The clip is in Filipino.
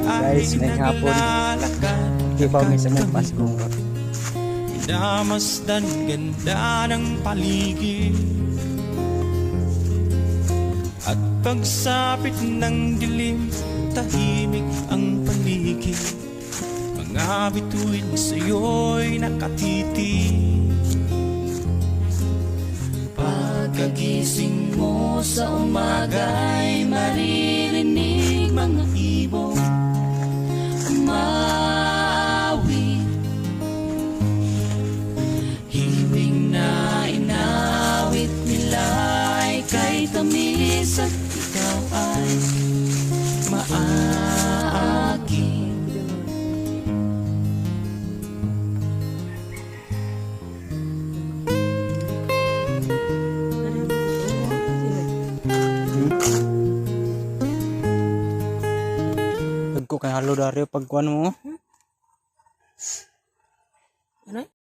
Guys, may hapon. Di ba minsan may Pasko? Inamasdan ganda ng paligid at pagsapit ng dilim, tahimik ang paligid. Mga bituin sa'yo'y nakatitig. Pagkagising mo sa umaga'y maririnig mga ibong umawit. Hiwing na inawit nila ay kay tamis at ikaw ay maakin. Pag ko kay halo dari pagkuan mo.